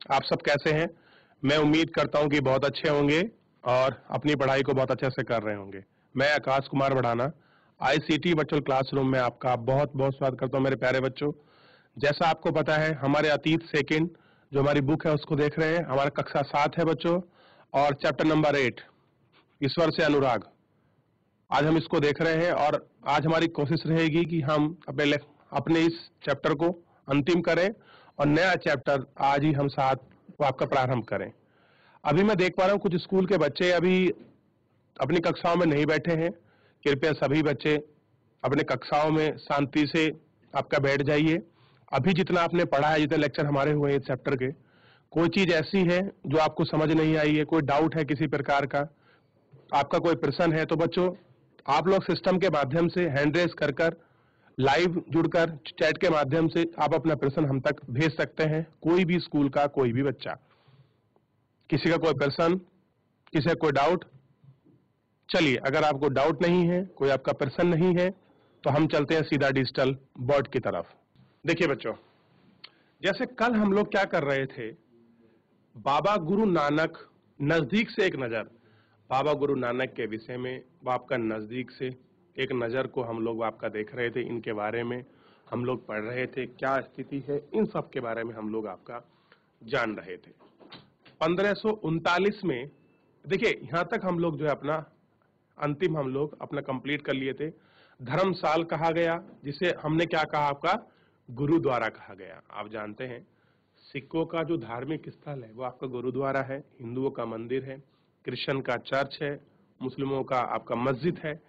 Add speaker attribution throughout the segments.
Speaker 1: आप सब कैसे हैं? मैं उम्मीद करता हूं कि बहुत अच्छे होंगे और अपनी पढ़ाई को बहुत अच्छे से कर रहे होंगे। मैं Akash Kumar Bhadana ICT virtual classroom में आपका बहुत बहुत स्वागत करता हूं मेरे प्यारे बच्चों। जैसा आपको पता है, हमारे अतीत सेकंड जो हमारी बुक है उसको देख रहे हैं। हमारा कक्षा 7 है बच्चों, और चैप्टर नंबर 8 ईश्वर से अनुराग। आज हम इसको देख रहे हैं और आज हमारी कोशिश रहेगी कि हम अपने इस चैप्टर को अंतिम करें और नया चैप्टर आज ही हम साथ आपका प्रारंभ करें। अभी मैं देख पा रहा हूं कुछ स्कूल के बच्चे अभी अपनी कक्षाओं में नहीं बैठे हैं। कृपया सभी बच्चे अपने कक्षाओं में शांति से आपका बैठ जाइए। अभी जितना आपने पढ़ा है, जितने लेक्चर हमारे हुए हैं इस चैप्टर के, कोई चीज ऐसी है जो आपको समझ नहीं आई है, कोई डाउट है किसी प्रकार का, आपका कोई प्रश्न है, तो बच्चों आप लोग सिस्टम के माध्यम से हैंड रेस कर लाइव जुड़कर चैट के माध्यम से आप अपना प्रश्न हम तक भेज सकते हैं। कोई भी स्कूल का कोई भी बच्चा, किसी का कोई प्रश्न, किसी का कोई डाउट। चलिए, अगर आपको डाउट नहीं है, कोई आपका प्रश्न नहीं है, तो हम चलते हैं सीधा डिजिटल बोर्ड की तरफ। देखिए बच्चों, जैसे कल हम लोग क्या कर रहे थे, बाबा गुरु नानक, नजदीक से एक नजर बाबा गुरु नानक के विषय में आपका नजदीक से एक नजर को हम लोग आपका देख रहे थे। इनके बारे में हम लोग पढ़ रहे थे, क्या स्थिति है, इन सब के बारे में हम लोग आपका जान रहे थे। 1539 में देखिए, यहां तक हम लोग जो है अपना अंतिम हम लोग अपना कंप्लीट कर लिए थे। धर्मसाल कहा गया, जिसे हमने क्या कहा, आपका गुरुद्वारा कहा गया। आप जानते हैं सिखों का जो धार्मिक स्थल है वो आपका गुरुद्वारा है, हिंदुओं का मंदिर है, क्रिश्चियन का चर्च है, मुस्लिमों का आपका मस्जिद है।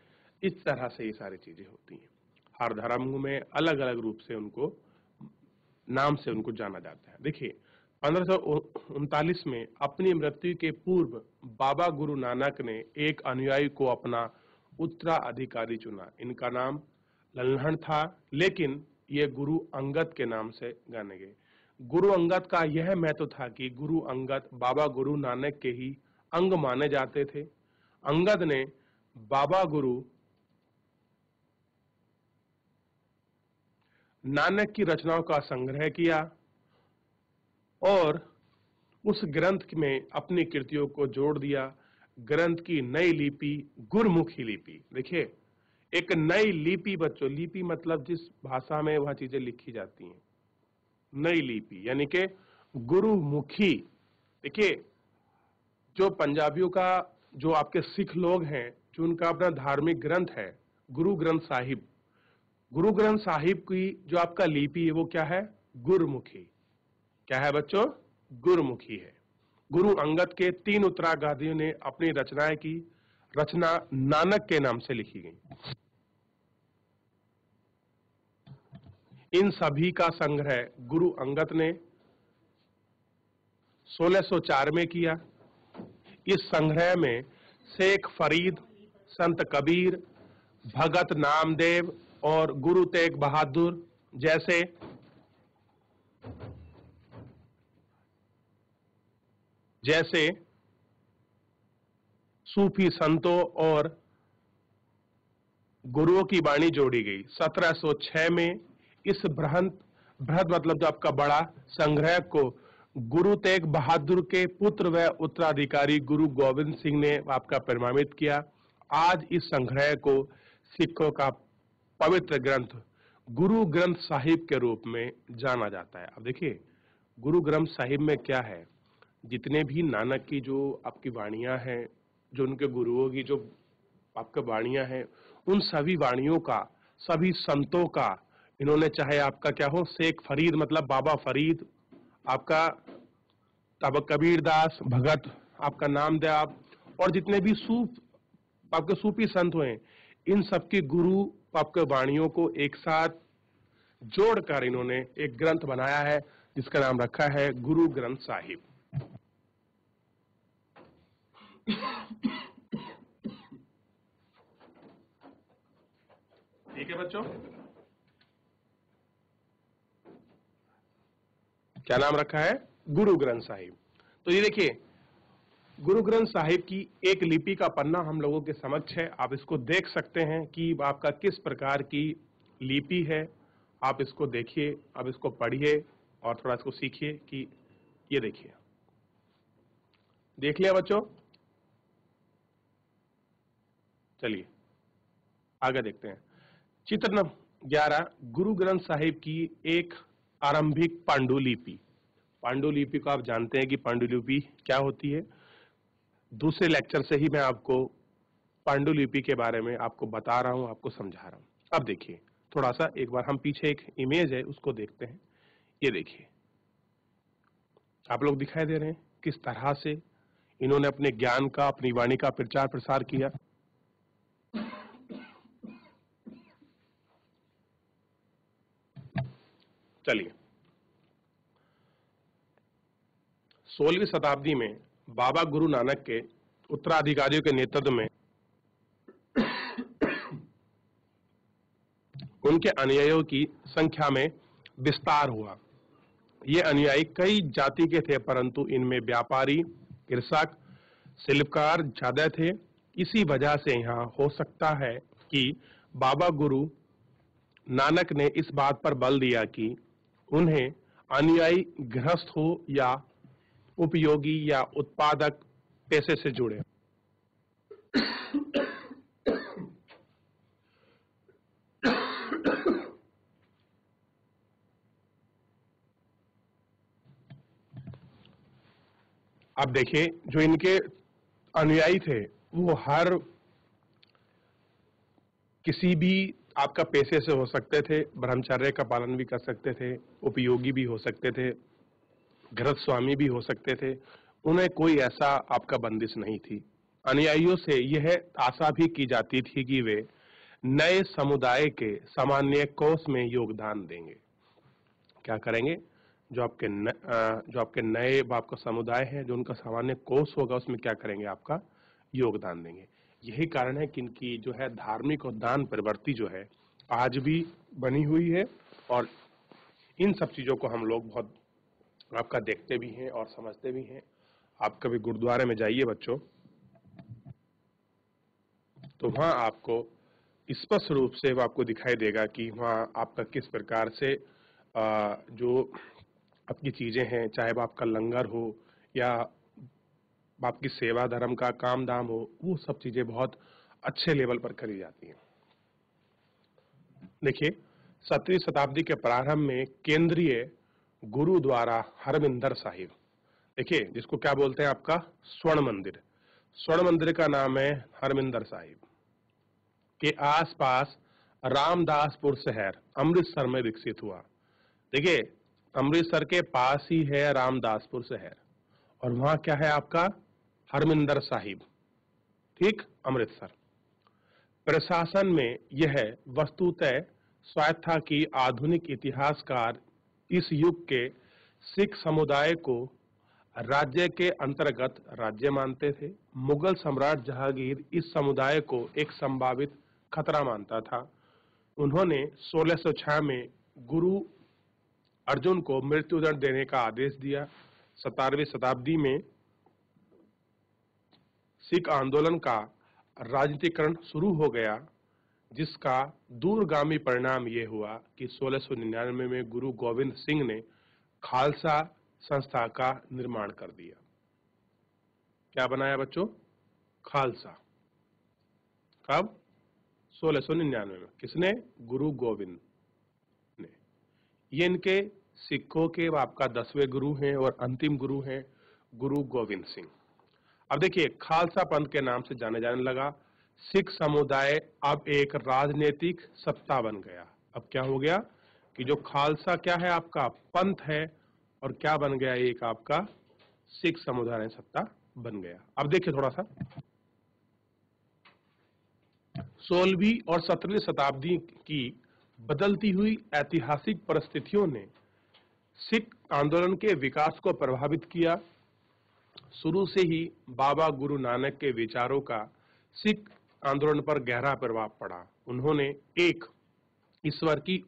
Speaker 1: इस तरह से ये सारी चीजें होती हैं। हर धर्म में अलग अलग रूप से उनको नाम से उनको जाना जाता है। देखिए, 1539 में अपनी मृत्यु के पूर्व बाबा गुरु नानक ने एक अनुयायी को अपना उत्तराधिकारी चुना। इनका नाम लल्हड़ था, लेकिन ये गुरु अंगद के नाम से जाने गए। गुरु अंगद का यह महत्व था कि गुरु अंगद बाबा गुरु नानक के ही अंग माने जाते थे। अंगद ने बाबा गुरु नानक की रचनाओं का संग्रह किया और उस ग्रंथ में अपनी कृतियों को जोड़ दिया। ग्रंथ की नई लिपि गुरमुखी लिपि। देखिए, एक नई लिपि बच्चों, लिपि मतलब जिस भाषा में वह चीजें लिखी जाती हैं, नई लिपि यानी कि गुरुमुखी। देखिए, जो पंजाबियों का, जो आपके सिख लोग हैं, जो उनका अपना धार्मिक ग्रंथ है गुरु ग्रंथ साहिब, गुरु ग्रंथ साहिब की जो आपका लिपि है वो क्या है, गुरमुखी। क्या है बच्चों, गुरमुखी है। गुरु अंगद के 3 उत्तराधिकारियों ने अपनी रचनाएं की, रचना नानक के नाम से लिखी गई। इन सभी का संग्रह गुरु अंगद ने 1604 में किया। इस संग्रह में शेख फरीद, संत कबीर, भगत नामदेव और गुरु तेग बहादुर जैसे सूफी संतों और गुरुओं की वाणी जोड़ी गई। 1706 में इस बृहद मतलब जो आपका बड़ा संग्रह को गुरु तेग बहादुर के पुत्र व उत्तराधिकारी गुरु गोविंद सिंह ने आपका प्रमाणित किया। आज इस संग्रह को सिखों का पवित्र ग्रंथ गुरु ग्रंथ साहिब के रूप में जाना जाता है। अब देखिए, गुरु ग्रंथ साहिब में क्या है, जितने भी नानक की जो आपकी वाणियां हैं, जो उनके गुरुओं की जो आपका वाणियां हैं, उन सभी वाणियों का, सभी संतों का, इन्होंने चाहे आपका क्या हो, शेख फरीद मतलब बाबा फरीद, आपका तब कबीर दास, भगत आपका नामदेव, और जितने भी आपके सूफी संत हुए, इन सबके गुरु आपके वाणियों को एक साथ जोड़कर इन्होंने एक ग्रंथ बनाया है, जिसका नाम रखा है गुरु ग्रंथ साहिब। ठीक है बच्चों, क्या नाम रखा है, गुरु ग्रंथ साहिब। तो ये देखिए, गुरु ग्रंथ साहिब की एक लिपि का पन्ना हम लोगों के समक्ष है। आप इसको देख सकते हैं कि आपका किस प्रकार की लिपि है। आप इसको देखिए, आप इसको पढ़िए और थोड़ा इसको सीखिए कि ये देखिए, देख लिया बच्चों? चलिए आगे देखते हैं। चित्र नंबर 11, गुरु ग्रंथ साहिब की एक आरंभिक पांडुलिपि। पांडुलिपि को आप जानते हैं कि पांडुलिपि क्या होती है। दूसरे लेक्चर से ही मैं आपको पांडुलिपि के बारे में आपको बता रहा हूं, आपको समझा रहा हूं। अब देखिए थोड़ा सा, एक बार हम पीछे एक इमेज है उसको देखते हैं। ये देखिए, आप लोग दिखाई दे रहे हैं किस तरह से इन्होंने अपने ज्ञान का, अपनी वाणी का प्रचार प्रसार किया। चलिए, 16वीं शताब्दी में बाबा गुरु नानक के उत्तराधिकारियों के नेतृत्व में उनके अनुयायियों की संख्या में विस्तार हुआ। ये अनुयायी कई जाति के थे, परंतु इनमें व्यापारी, कृषक, शिल्पकार ज्यादा थे। इसी वजह से यहाँ हो सकता है कि बाबा गुरु नानक ने इस बात पर बल दिया कि उन्हें अनुयायी गृहस्थ हो या उपयोगी या उत्पादक पेशे से जुड़े। अब देखिए, जो इनके अनुयायी थे वो हर किसी भी आपका पेशे से हो सकते थे, ब्रह्मचर्य का पालन भी कर सकते थे, उपयोगी भी हो सकते थे, गृहस्थ स्वामी भी हो सकते थे। उन्हें कोई ऐसा आपका बंदिश नहीं थी। अनुयायियों से यह आशा भी की जाती थी कि वे नए समुदाय के सामान्य कोष में योगदान देंगे। क्या करेंगे? जो आपके नए आपका समुदाय है, जो उनका सामान्य कोष होगा, उसमें क्या करेंगे? आपका योगदान देंगे। यही कारण है कि इनकी जो है धार्मिक और दान प्रवृत्ति जो है आज भी बनी हुई है, और इन सब चीजों को हम लोग बहुत आपका देखते भी हैं और समझते भी हैं। आप कभी गुरुद्वारे में जाइए बच्चों, तो वहां आपको स्पष्ट रूप से आपको दिखाई देगा कि वहां आपका किस प्रकार से जो आपकी चीजें हैं, चाहे वो आपका लंगर हो या आपकी सेवा धर्म का काम धाम हो, वो सब चीजें बहुत अच्छे लेवल पर करी जाती हैं। देखिए, 17वीं शताब्दी के प्रारंभ में केंद्रीय गुरुद्वारा हरमिंदर साहिब, देखिए जिसको क्या बोलते हैं आपका स्वर्ण मंदिर, स्वर्ण मंदिर का नाम है हरमिंदर साहिब, के आसपास रामदासपुर शहर अमृतसर में विकसित हुआ। देखिए, अमृतसर के पास ही है रामदासपुर शहर, और वहां क्या है आपका हरमिंदर साहिब, ठीक, अमृतसर। प्रशासन में यह वस्तुतः स्वायत्त था कि आधुनिक इतिहासकार इस युग के सिख समुदाय को राज्य के अंतर्गत राज्य मानते थे। मुगल सम्राट जहांगीर इस समुदाय को एक संभावित खतरा मानता था। उन्होंने 1606 में गुरु अर्जुन को मृत्युदंड देने का आदेश दिया। 17वीं शताब्दी में सिख आंदोलन का राजनीतिकरण शुरू हो गया, जिसका दूरगामी परिणाम यह हुआ कि 1699 में गुरु गोविंद सिंह ने खालसा संस्था का निर्माण कर दिया। क्या बनाया बच्चों? खालसा। कब? 1699 में। किसने? गुरु गोविंद ने। ये इनके सिखों के आपका 10वें गुरु हैं और अंतिम गुरु हैं गुरु गोविंद सिंह। अब देखिए, खालसा पंथ के नाम से जाने लगा। सिख समुदाय अब एक राजनीतिक सत्ता बन गया। अब क्या हो गया कि जो खालसा क्या है आपका पंथ है, और क्या बन गया, एक आपका सिख समुदाय सत्ता बन गया। अब देखिए थोड़ा सा, 16वीं और 17वीं शताब्दी की बदलती हुई ऐतिहासिक परिस्थितियों ने सिख आंदोलन के विकास को प्रभावित किया। शुरू से ही बाबा गुरु नानक के विचारों का सिख आंदोलन पर गहरा प्रभाव पड़ा। उन्होंने एक ईश्वर की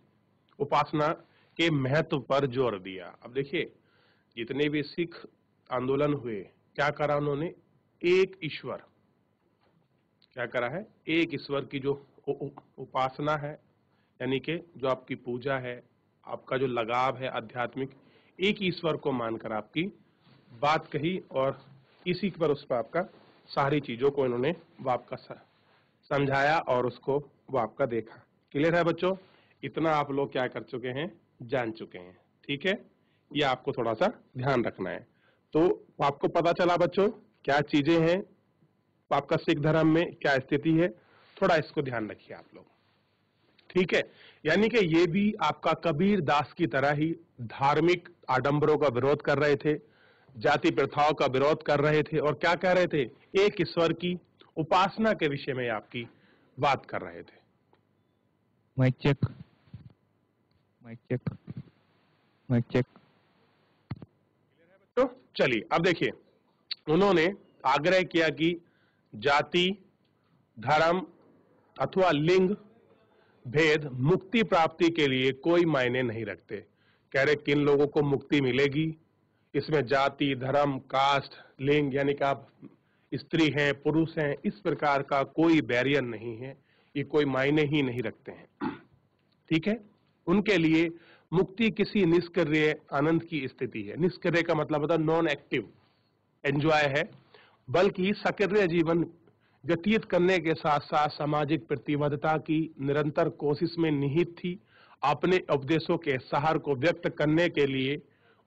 Speaker 1: उपासना के महत्व पर जोर दिया। अब देखिए, जितने भी सिख आंदोलन हुए, क्या करा उन्होंने? एक ईश्वर, क्या करा है? एक ईश्वर की जो उपासना है, यानी कि जो आपकी पूजा है, आपका जो लगाव है आध्यात्मिक, एक ईश्वर को मानकर आपकी बात कही और इसी पर उस पर आपका सारी चीजों को इन्होंने वो आपका समझाया और उसको वो आपका देखा। क्लियर है बच्चों? इतना आप लोग क्या कर चुके हैं, जान चुके हैं। ठीक है, ये आपको थोड़ा सा ध्यान रखना है। तो आपको पता चला बच्चों क्या चीजें हैं आपका सिख धर्म में, क्या स्थिति है, थोड़ा इसको ध्यान रखिए आप लोग। ठीक है, यानी कि ये भी आपका कबीर दास की तरह ही धार्मिक आडंबरों का विरोध कर रहे थे, जाति प्रथाओं का विरोध कर रहे थे और क्या कह रहे थे, एक ईश्वर की उपासना के विषय में आपकी बात कर रहे थे।
Speaker 2: Mic check, mic check, mic check.
Speaker 1: तो चलिए अब देखिए, उन्होंने आग्रह किया कि जाति, धर्म अथवा लिंग भेद मुक्ति प्राप्ति के लिए कोई मायने नहीं रखते। कह रहे किन लोगों को मुक्ति मिलेगी, इसमें जाति, धर्म, कास्ट, लिंग यानी कि आप स्त्री हैं, पुरुष हैं, इस प्रकार का कोई बैरियर नहीं है, ये कोई मायने ही नहीं रखते हैं। ठीक है, उनके लिए मुक्ति किसी निष्क्रिय आनंद की स्थिति है। निष्क्रिय का मतलब होता है नॉन एक्टिव एंजॉय है, बल्कि सक्रिय जीवन व्यतीत करने के साथ साथ सामाजिक प्रतिबद्धता की निरंतर कोशिश में निहित थी। अपने उपदेशों के सार को व्यक्त करने के लिए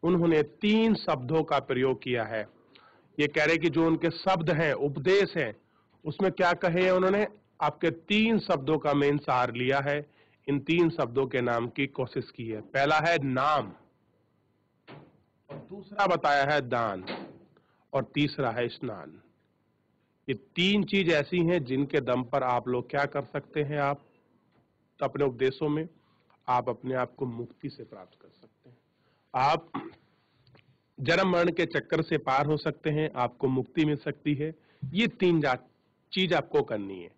Speaker 1: उन्होंने 3 शब्दों का प्रयोग किया है। ये कह रहे कि जो उनके शब्द हैं, उपदेश हैं, उसमें क्या कहे हैं उन्होंने, आपके 3 शब्दों का मेन सार लिया है। इन 3 शब्दों के नाम की कोशिश की है। पहला है नाम, और दूसरा बताया है दान, और तीसरा है स्नान। ये 3 चीज ऐसी हैं जिनके दम पर आप लोग क्या कर सकते हैं, आप अपने उपदेशों में आप अपने आप को मुक्ति से प्राप्त कर सकते हैं। आप जन्म मरण के चक्कर से पार हो सकते हैं, आपको मुक्ति मिल सकती है। ये 3 चीज आपको करनी है।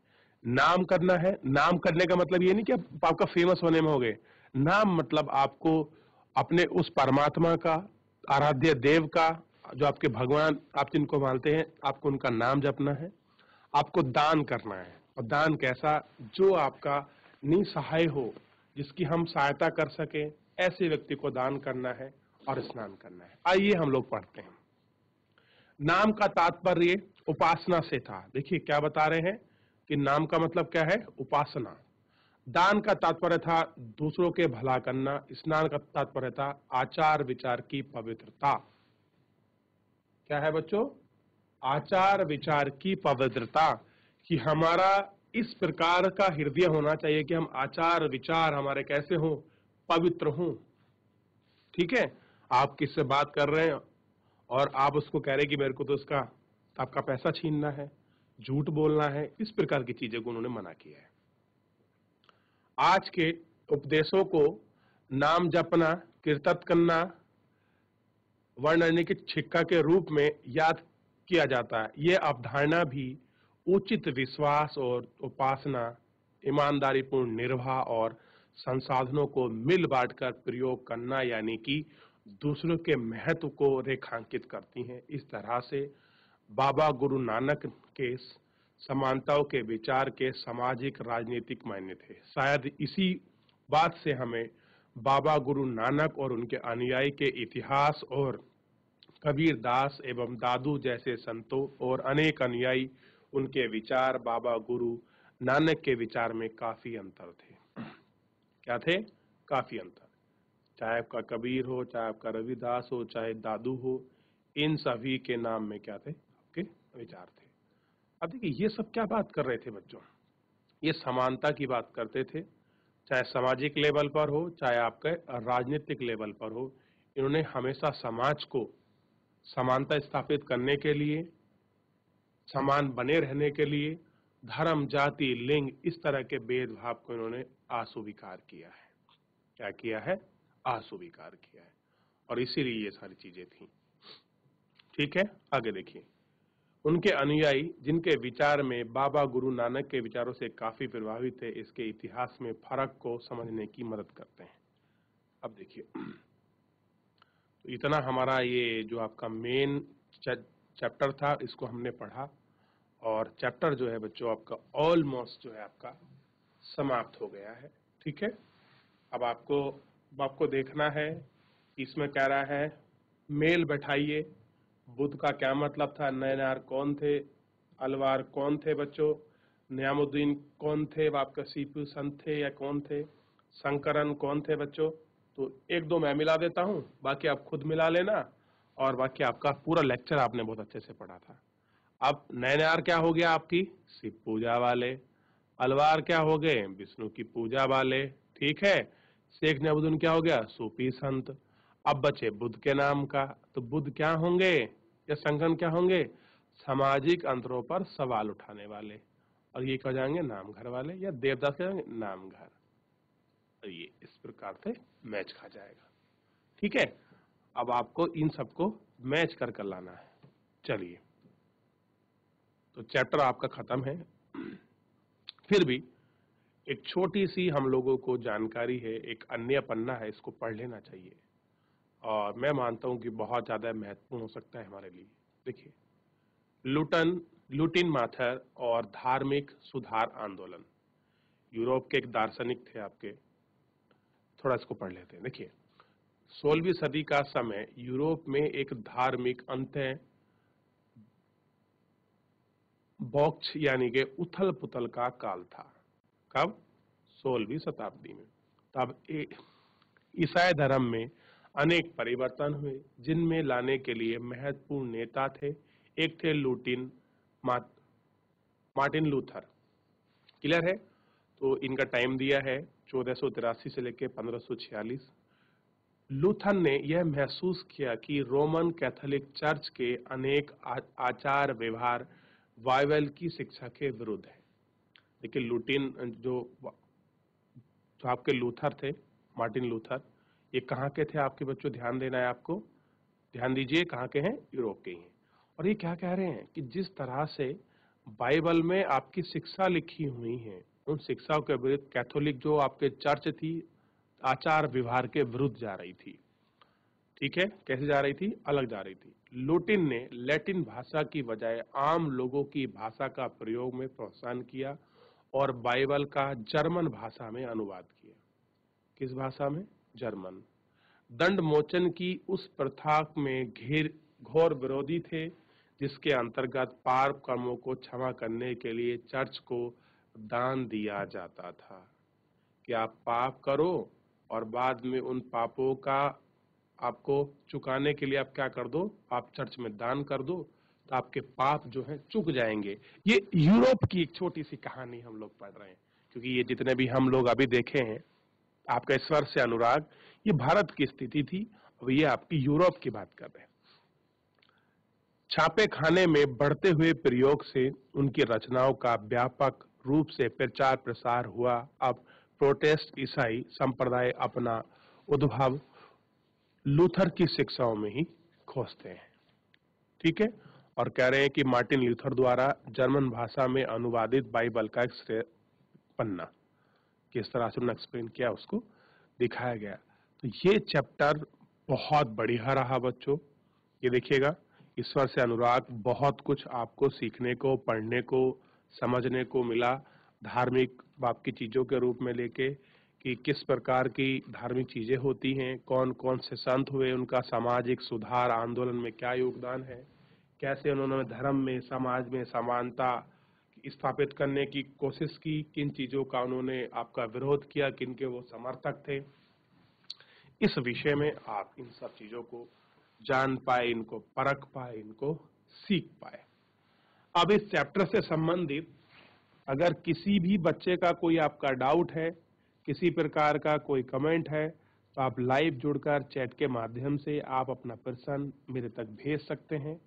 Speaker 1: नाम करना है, नाम करने का मतलब ये नहीं कि आपका फेमस होने में हो गए। नाम मतलब आपको अपने उस परमात्मा का, आराध्य देव का, जो आपके भगवान आप जिनको मानते हैं, आपको उनका नाम जपना है। आपको दान करना है, और दान कैसा, जो आपका निसहाय हो, जिसकी हम सहायता कर सके, ऐसे व्यक्ति को दान करना है और स्नान करना है। आइए हम लोग पढ़ते हैं। नाम का तात्पर्य उपासना से था। देखिए क्या बता रहे हैं कि नाम का मतलब क्या है, उपासना। दान का तात्पर्य था दूसरों के भला करना। स्नान का तात्पर्य था आचार विचार की पवित्रता। क्या है बच्चों, आचार विचार की पवित्रता, कि हमारा इस प्रकार का हृदय होना चाहिए कि हम आचार विचार हमारे कैसे हो, पवित्र हों। ठीक है, आप किससे बात कर रहे हैं और आप उसको कह रहे हैं कि मेरे को तो उसका आपका पैसा छीनना है, झूठ बोलना है, इस प्रकार की चीजें को उन्होंने मना किया है। आज के उपदेशों को नाम जपना, कीर्तन करना, वर्णन की छिक्का के रूप में याद किया जाता है। यह अवधारणा भी उचित विश्वास और उपासना, ईमानदारीपूर्ण निर्वाह और संसाधनों को मिल बांटकर प्रयोग करना, यानी कि दूसरों के महत्व को रेखांकित करती हैं। इस तरह से बाबा गुरु नानक के समानताओं के विचार के सामाजिक राजनीतिक मायने थे। शायद इसी बात से हमें बाबा गुरु नानक और उनके अनुयायी के इतिहास और कबीर दास एवं दादू जैसे संतों और अनेक अनुयायी उनके विचार बाबा गुरु नानक के विचार में काफी अंतर थे। क्या थे, काफी अंतर। चाहे आपका कबीर हो, चाहे आपका रविदास हो, चाहे दादू हो, इन सभी के नाम में क्या थे, आपके विचार थे। अब देखिए ये सब क्या बात कर रहे थे बच्चों, ये समानता की बात करते थे, चाहे सामाजिक लेवल पर हो, चाहे आपके राजनीतिक लेवल पर हो। इन्होंने हमेशा समाज को समानता स्थापित करने के लिए, समान बने रहने के लिए धर्म, जाति, लिंग, इस तरह के भेदभाव को इन्होंने अस्वीकार किया है। क्या किया है, अस्वीकार किया है, और इसीलिए ये सारी चीजें थी। ठीक है, आगे देखिए। उनके अनुयायी जिनके विचार में बाबा गुरु नानक के विचारों से काफी प्रभावित थे, इसके इतिहास में फर्क को समझने की मदद करते हैं। अब देखिए, तो इतना हमारा ये जो आपका मेन चैप्टर था, इसको हमने पढ़ा, और चैप्टर जो है बच्चों आपका ऑलमोस्ट जो है आपका समाप्त हो गया है। ठीक है, अब आपको देखना है, इसमें कह रहा है मेल बैठाइए, बुध का क्या मतलब था, नैनार कौन थे, अलवार कौन थे बच्चों, नियामुद्दीन कौन थे, आपका सीपू संत थे या कौन थे, शंकरन कौन थे बच्चों। तो एक दो मैं मिला देता हूं, बाकी आप खुद मिला लेना, और बाकी आपका पूरा लेक्चर आपने बहुत अच्छे से पढ़ा था। अब नैनार क्या हो गया आपकी, शिव पूजा वाले, अलवार क्या हो गए, विष्णु की पूजा वाले, ठीक है। शेख नबुद्दीन क्या हो गया, सूफी संत। अब बचे बुद्ध के नाम का, तो बुद्ध क्या होंगे या शंकर क्या होंगे, सामाजिक अंतरों पर सवाल उठाने वाले, और ये क्या जाएंगे, नामघर वाले, या देवदास क्या जाएंगे, नामघर। तो ये इस प्रकार से मैच खा जाएगा, ठीक है। अब आपको इन सबको मैच कर लाना है। चलिए, तो चैप्टर आपका खत्म है। फिर भी एक छोटी सी हम लोगों को जानकारी है, एक अन्य पन्ना है, इसको पढ़ लेना चाहिए, और मैं मानता हूं कि बहुत ज्यादा महत्वपूर्ण हो सकता है हमारे लिए। देखिए, लुटिन माथर और धार्मिक सुधार आंदोलन, यूरोप के एक दार्शनिक थे आपके, थोड़ा इसको पढ़ लेते हैं। देखिए, 16वीं सदी का समय यूरोप में एक धार्मिक अंत बौक्ष यानी कि उथल पुथल का काल था। कब, 16वीं शताब्दी में। तब ईसाई धर्म में अनेक परिवर्तन हुए, जिनमें लाने के लिए महत्वपूर्ण नेता थे। एक थे मार्टिन लूथर, क्लियर है। तो इनका टाइम दिया है 1483 से लेकर 1546। लूथर ने यह महसूस किया कि रोमन कैथोलिक चर्च के अनेक आचार व्यवहार बाइबल की शिक्षा के विरुद्ध है। देखिए, लुटिन जो आपके लूथर थे, मार्टिन लूथर, ये कहाँ के थे आपके बच्चों, ध्यान देना है आपको, ध्यान दीजिए, कहाँ के हैं, यूरोप के ही हैं। और ये क्या कह रहे हैं कि जिस तरह से बाइबल में आपकी शिक्षा लिखी हुई है, उन शिक्षाओं के विरुद्ध कैथोलिक जो आपके चर्च थी, आचार व्यवहार के विरुद्ध जा रही थी। ठीक है, कैसे जा रही थी, अलग जा रही थी। लुटिन ने लैटिन भाषा की बजाय आम लोगों की भाषा का प्रयोग में प्रोत्साहन किया और बाइबल का जर्मन भाषा में अनुवाद किया। किस भाषा में, जर्मन। दंड मोचन की उस प्रथा में घोर विरोधी थे, जिसके अंतर्गत पाप कर्मों को क्षमा करने के लिए चर्च को दान दिया जाता था, कि आप पाप करो और बाद में उन पापों का आपको चुकाने के लिए आप क्या कर दो, आप चर्च में दान कर दो, तो आपके पाप जो है चुक जाएंगे। ये यूरोप की एक छोटी सी कहानी हम लोग पढ़ रहे हैं, क्योंकि ये जितने भी हम लोग अभी देखे हैं, आपका ईश्वर से अनुराग, ये भारत की स्थिति थी, अब ये आपकी यूरोप की बात कर रहे हैं। छापे खाने में बढ़ते हुए प्रयोग से उनकी रचनाओं का व्यापक रूप से प्रचार प्रसार हुआ। अब प्रोटेस्ट ईसाई संप्रदाय अपना उद्भव लूथर की शिक्षाओं में ही खोजते हैं, ठीक है। और कह रहे हैं कि मार्टिन लूथर द्वारा जर्मन भाषा में अनुवादित बाइबल का एक श्रेय पन्ना, किस तरह से उन्होंने एक्सप्लेन किया, उसको दिखाया गया। तो ये चैप्टर बहुत बढ़िया रहा बच्चों, ये देखिएगा, ईश्वर से अनुराग, बहुत कुछ आपको सीखने को, पढ़ने को, समझने को मिला, धार्मिक बाप की चीजों के रूप में लेके, कि किस प्रकार की धार्मिक चीजें होती हैं, कौन कौन से संत हुए, उनका सामाजिक सुधार आंदोलन में क्या योगदान है, कैसे उन्होंने धर्म में, समाज में समानता स्थापित करने की कोशिश की, किन चीजों का उन्होंने आपका विरोध किया, किन के वो समर्थक थे। इस विषय में आप इन सब चीजों को जान पाए, इनको परख पाए, इनको सीख पाए। अब इस चैप्टर से संबंधित अगर किसी भी बच्चे का कोई आपका डाउट है, किसी प्रकार का कोई कमेंट है, तो आप लाइव जुड़कर चैट के माध्यम से आप अपना प्रश्न मेरे तक भेज सकते हैं।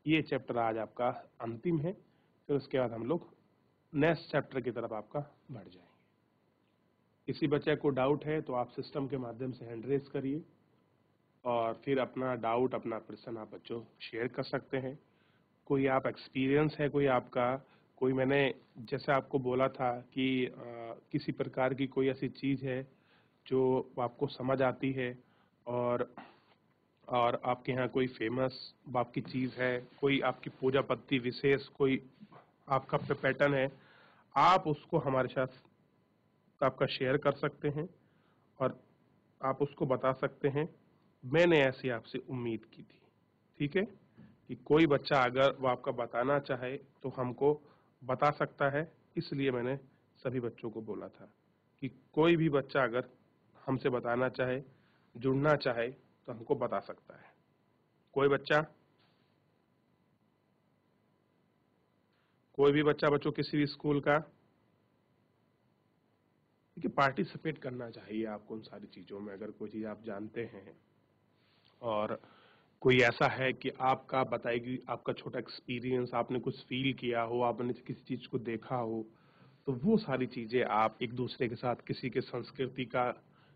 Speaker 1: ये चैप्टर आज आपका अंतिम है, फिर उसके बाद हम लोग नेक्स्ट चैप्टर की तरफ आपका बढ़ जाएंगे। किसी बच्चे को डाउट है तो आप सिस्टम के माध्यम से हैंड रेज करिए, और फिर अपना डाउट, अपना प्रश्न आप बच्चों शेयर कर सकते हैं। कोई आप एक्सपीरियंस है कोई आपका, कोई मैंने जैसे आपको बोला था कि किसी प्रकार की कोई ऐसी चीज है जो आपको समझ आती है, और आपके यहाँ कोई फेमस बाप की चीज है, कोई आपकी पूजा पत्ती विशेष कोई आपका पैटर्न है, आप उसको हमारे साथ आपका शेयर कर सकते हैं, और आप उसको बता सकते हैं, मैंने ऐसी आपसे उम्मीद की थी, ठीक है। कि कोई बच्चा अगर वो आपका बताना चाहे तो हमको बता सकता है, इसलिए मैंने सभी बच्चों को बोला था कि कोई भी बच्चा अगर हमसे बताना चाहे, जुड़ना चाहे तो हमको बता सकता है। कोई बच्चा बच्चों किसी भी स्कूल का, देखिए पार्टिसिपेट करना चाहिए आपको उन सारी चीज़ों में। अगर कोई चीज़ आप जानते हैं और कोई ऐसा है कि आपका बताएगी, आपका छोटा एक्सपीरियंस, आपने कुछ फील किया हो, आपने किसी चीज़ को देखा हो, तो वो सारी चीज़ें आप एक दूसरे के साथ, किसी के संस्कृति का,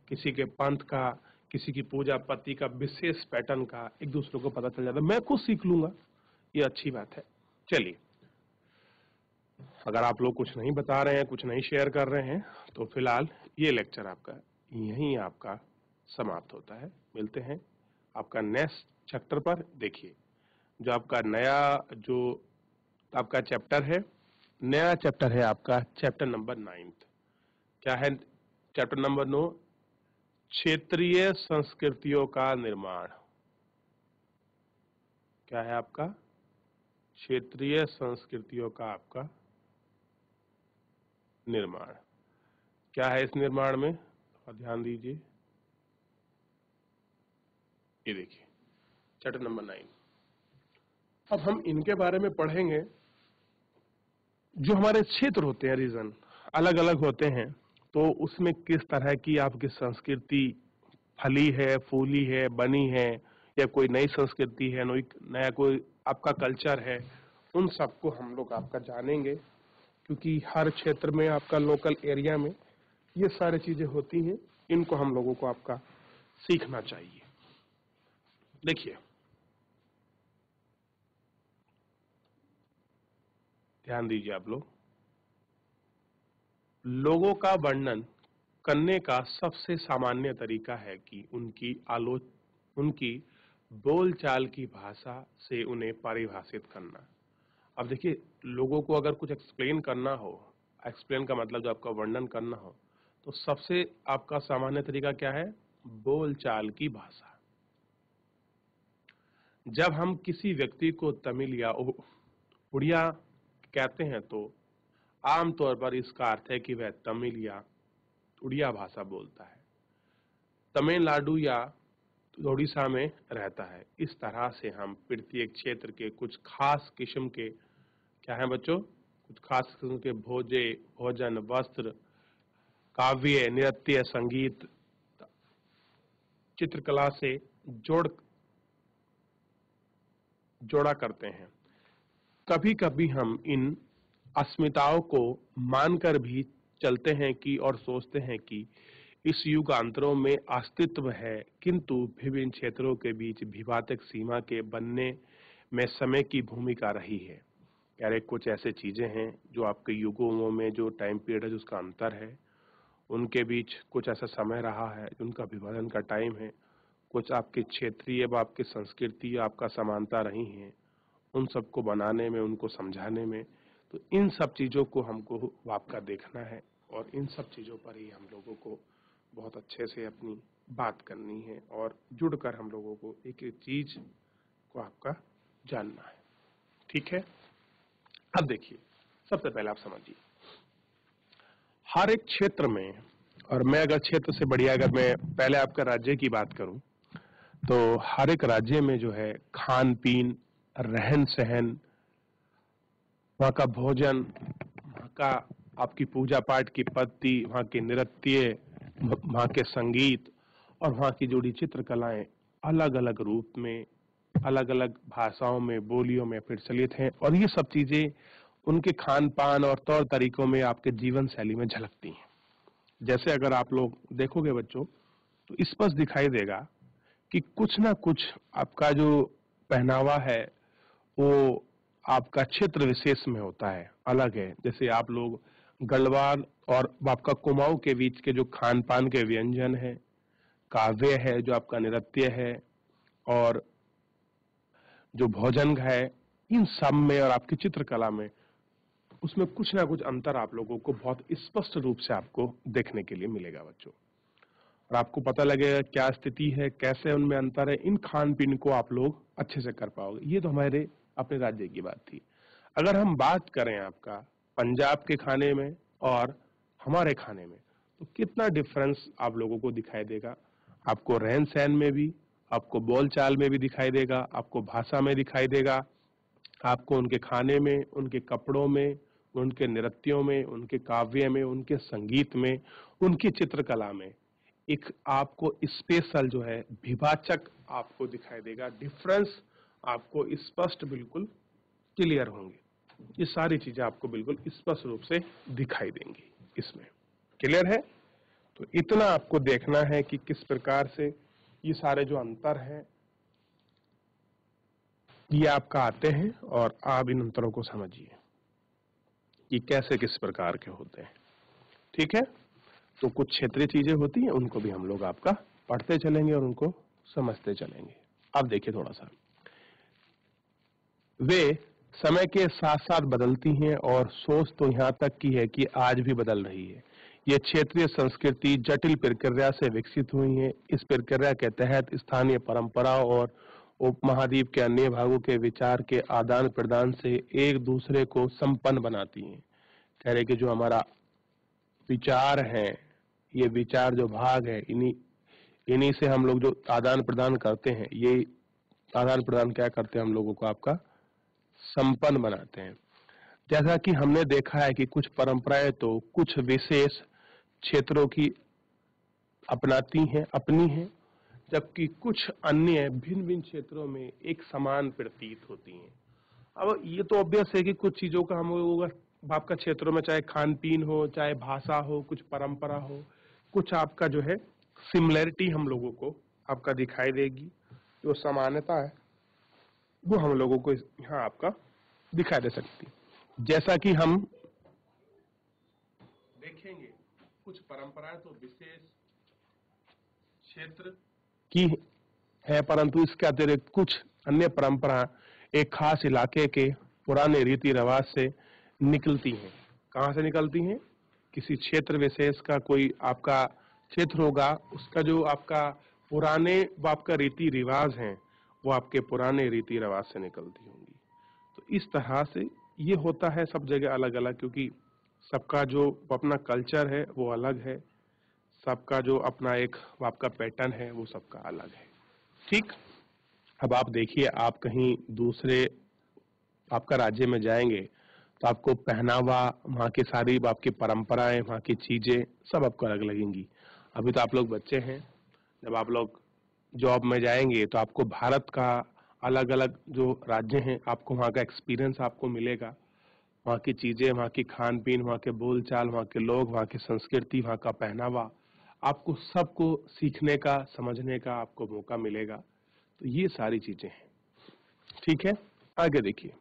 Speaker 1: किसी के पंथ का, किसी की पूजा पद्धति का विशेष पैटर्न का एक दूसरे को पता चल जाता है। मैं खुद सीख लूंगा, ये अच्छी बात है। चलिए, अगर आप लोग कुछ नहीं बता रहे हैं, कुछ नहीं शेयर कर रहे हैं, तो फिलहाल ये लेक्चर आपका यहीं आपका समाप्त होता है। मिलते हैं आपका नेक्स्ट चैप्टर पर। देखिए, जो आपका नया जो आपका चैप्टर है, नया चैप्टर है आपका चैप्टर नंबर 9। क्या है चैप्टर नंबर 9? क्षेत्रीय संस्कृतियों का निर्माण। क्या है आपका? क्षेत्रीय संस्कृतियों का आपका निर्माण। क्या है इस निर्माण में? और ध्यान दीजिए, ये देखिए चैप्टर नंबर 9। अब हम इनके बारे में पढ़ेंगे। जो हमारे क्षेत्र होते हैं, रीजन अलग अलग होते हैं, तो उसमें किस तरह की आपकी संस्कृति फली है, फूली है, बनी है, या कोई नई संस्कृति है, नया कोई आपका कल्चर है, उन सबको हम लोग आपका जानेंगे। क्योंकि हर क्षेत्र में, आपका लोकल एरिया में ये सारी चीजें होती हैं, इनको हम लोगों को आपका सीखना चाहिए। देखिए, ध्यान दीजिए आप लोग। लोगों का वर्णन करने का सबसे सामान्य तरीका है कि उनकी बोलचाल की भाषा से उन्हें परिभाषित करना। अब देखिए, लोगों को अगर कुछ एक्सप्लेन करना हो, एक्सप्लेन का मतलब जो आपका वर्णन करना हो, तो सबसे आपका सामान्य तरीका क्या है? बोलचाल की भाषा। जब हम किसी व्यक्ति को तमिल या उड़िया कहते हैं, तो आमतौर पर इसका अर्थ है कि वह तमिल या उड़िया भाषा बोलता है, तमिलनाडु या उड़ीसा में रहता है। इस तरह से हम प्रत्येक क्षेत्र के कुछ खास किस्म के, क्या है बच्चों, कुछ खास किस्म के भोजन, वस्त्र, काव्य, नृत्य, संगीत, चित्रकला से जोड़ा करते हैं। कभी कभी हम इन अस्मिताओं को मानकर भी चलते हैं कि और सोचते हैं कि इस युगांतरों में अस्तित्व है, किंतु विभिन्न क्षेत्रों के बीच विवादित सीमा के बनने में समय की भूमिका रही है। यार, कुछ ऐसे चीजें हैं जो आपके युगों में जो टाइम पीरियड है, उसका अंतर है, उनके बीच कुछ ऐसा समय रहा है, उनका विभाजन का टाइम है। कुछ आपके क्षेत्रीय व आपकी संस्कृति आपका समानता रही है, उन सबको बनाने में, उनको समझाने में। तो इन सब चीज़ों को हमको आपका देखना है, और इन सब चीज़ों पर ही हम लोगों को बहुत अच्छे से अपनी बात करनी है, और जुड़कर हम लोगों को एक एक चीज़ को आपका जानना है। ठीक है? अब देखिए, सबसे पहले आप समझिए, हर एक क्षेत्र में, और मैं अगर क्षेत्र से बढ़िया अगर मैं पहले आपका राज्य की बात करूं, तो हर एक राज्य में जो है खान पीन, रहन सहन, वहाँ का भोजन, वहाँ का आपकी पूजा पाठ की पद्धति, वहाँ के नृत्य, वहाँ के संगीत और वहाँ की जुड़ी चित्रकलाएं अलग अलग रूप में, अलग अलग भाषाओं में, बोलियों में प्रचलित हैं। और ये सब चीजें उनके खान पान और तौर तरीकों में, आपके जीवन शैली में झलकती हैं। जैसे अगर आप लोग देखोगे बच्चों, तो स्पष्ट दिखाई देगा कि कुछ ना कुछ आपका जो पहनावा है वो आपका क्षेत्र विशेष में होता है, अलग है। जैसे आप लोग गढ़वाल और आपका कुमाऊं के बीच के जो खान पान के व्यंजन है, काव्य है, जो आपका नृत्य है, और जो भोजन है, इन सब में और आपकी चित्रकला में, उसमें कुछ ना कुछ अंतर आप लोगों को बहुत स्पष्ट रूप से आपको देखने के लिए मिलेगा बच्चों। और आपको पता लगेगा क्या स्थिति है, कैसे उनमें अंतर है। इन खान पीन को आप लोग अच्छे से कर पाओगे। ये तो हमारे अपने राज्य की बात थी। अगर हम बात करें आपका पंजाब के खाने में और हमारे खाने में, तो कितना डिफरेंस आप लोगों को दिखाई देगा। आपको रहन सहन में भी, आपको बोल चाल में भी दिखाई देगा, आपको भाषा में दिखाई देगा, आपको उनके खाने में, उनके कपड़ों में, उनके नृत्यों में, उनके काव्य में, उनके संगीत में, उनकी चित्रकला में एक आपको स्पेशल जो है विभाजक आपको दिखाई देगा। डिफरेंस आपको स्पष्ट बिल्कुल क्लियर होंगे। ये सारी चीजें आपको बिल्कुल स्पष्ट रूप से दिखाई देंगी इसमें। क्लियर है? तो इतना आपको देखना है कि किस प्रकार से ये सारे जो अंतर हैं ये आपका आते हैं और आप इन अंतरों को समझिए कि कैसे किस प्रकार के होते हैं। ठीक है? तो कुछ क्षेत्रीय चीजें होती हैं, उनको भी हम लोग आपका पढ़ते चलेंगे और उनको समझते चलेंगे। अब देखिए थोड़ा सा, वे समय के साथ साथ बदलती हैं और सोच तो यहाँ तक की है कि आज भी बदल रही है। ये क्षेत्रीय संस्कृति जटिल प्रक्रिया से विकसित हुई है। इस प्रक्रिया के तहत स्थानीय परंपराओं और उपमहाद्वीप के अन्य भागों के विचार के आदान प्रदान से एक दूसरे को संपन्न बनाती हैं। कह रहे कि जो हमारा विचार है, ये विचार जो भाग है, इन्हीं से हम लोग जो आदान प्रदान करते हैं, ये आदान प्रदान क्या करते हैं, हम लोगों को आपका संपन्न बनाते हैं। जैसा कि हमने देखा है कि कुछ परंपराएं तो कुछ विशेष क्षेत्रों की अपनाती हैं, अपनी हैं, जबकि कुछ अन्य भिन्न भिन्न क्षेत्रों में एक समान प्रतीत होती हैं। अब ये तो ऑब्वियस है कि कुछ चीजों का हम लोगों का आपका क्षेत्रों में चाहे खान पीन हो, चाहे भाषा हो, कुछ परंपरा हो, कुछ आपका जो है सिमिलरिटी हम लोगों को आपका दिखाई देगी। जो समानता है वो हम लोगों को यहाँ आपका दिखाई दे सकती है। जैसा कि हम देखेंगे कुछ परंपराएं तो विशेष क्षेत्र की है, परंतु इसके अतिरिक्त कुछ अन्य परंपरा एक खास इलाके के पुराने रीति रिवाज से निकलती हैं। कहाँ से निकलती हैं? किसी क्षेत्र विशेष का कोई आपका क्षेत्र होगा, उसका जो आपका पुराने वो आपका रीति रिवाज हैं, वो आपके पुराने रीति रिवाज से निकलती होंगी। तो इस तरह से ये होता है सब जगह अलग अलग, क्योंकि सबका जो अपना कल्चर है वो अलग है, सबका जो अपना एक आपका पैटर्न है वो सबका अलग है। ठीक? अब आप देखिए, आप कहीं दूसरे आपका राज्य में जाएंगे तो आपको पहनावा, वहाँ की सारी आपकी परंपराएं, वहाँ की चीजें सब आपको अलग लगेंगी। अभी तो आप लोग बच्चे हैं, जब आप लोग जॉब में जाएंगे तो आपको भारत का अलग अलग जो राज्य हैं, आपको वहाँ का एक्सपीरियंस आपको मिलेगा। वहाँ की चीजें, वहाँ की खान पीन, वहाँ के बोल चाल, वहाँ के लोग, वहाँ की संस्कृति, वहाँ का पहनावा, आपको सबको सीखने का, समझने का आपको मौका मिलेगा। तो ये सारी चीजें हैं। ठीक है? आगे देखिए,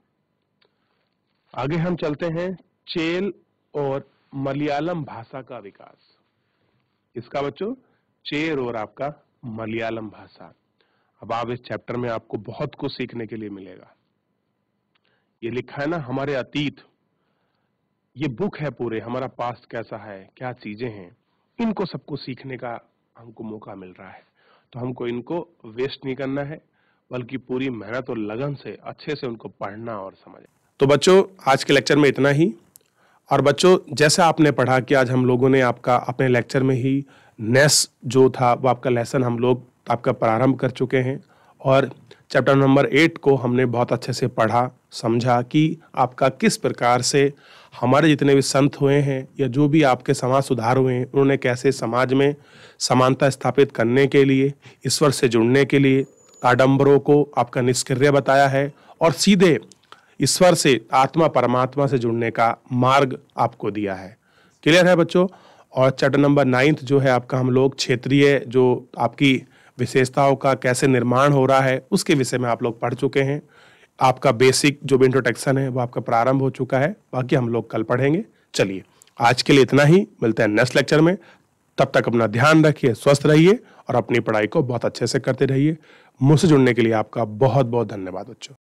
Speaker 1: आगे हम चलते हैं चेल और मलयालम भाषा का विकास। इसका बच्चों चेर और आपका मलयालम भाषा। अब आप इस चैप्टर में आपको बहुत कुछ सीखने के लिए मिलेगा। ये लिखा है ना हमारे अतीत, ये बुक है पूरे, हमारा पास्ट कैसा है, क्या चीजें हैं, इनको सबको सीखने का हमको मौका मिल रहा है। तो हमको इनको वेस्ट नहीं करना है, बल्कि पूरी मेहनत और लगन से अच्छे से उनको पढ़ना और समझना। तो बच्चों आज के लेक्चर में इतना ही। और बच्चों जैसा आपने पढ़ा कि आज हम लोगों ने आपका अपने लेक्चर में ही नेस जो था वो आपका लेसन हम लोग आपका प्रारंभ कर चुके हैं, और चैप्टर नंबर 8 को हमने बहुत अच्छे से पढ़ा, समझा कि आपका किस प्रकार से हमारे जितने भी संत हुए हैं या जो भी आपके समाज सुधार हुए हैं, उन्होंने कैसे समाज में समानता स्थापित करने के लिए, ईश्वर से जुड़ने के लिए आडंबरों को आपका निष्क्रिय बताया है, और सीधे ईश्वर से, आत्मा परमात्मा से जुड़ने का मार्ग आपको दिया है। क्लियर है बच्चों? और चैप्टर नंबर 9 जो है आपका हम लोग क्षेत्रीय जो आपकी विशेषताओं का कैसे निर्माण हो रहा है उसके विषय में आप लोग पढ़ चुके हैं। आपका बेसिक जो भी इंट्रोडक्शन है वो आपका प्रारंभ हो चुका है, बाकी हम लोग कल पढ़ेंगे। चलिए आज के लिए इतना ही, मिलते हैं नेक्स्ट लेक्चर में। तब तक अपना ध्यान रखिए, स्वस्थ रहिए और अपनी पढ़ाई को बहुत अच्छे से करते रहिए। मुझसे जुड़ने के लिए आपका बहुत बहुत धन्यवाद बच्चों।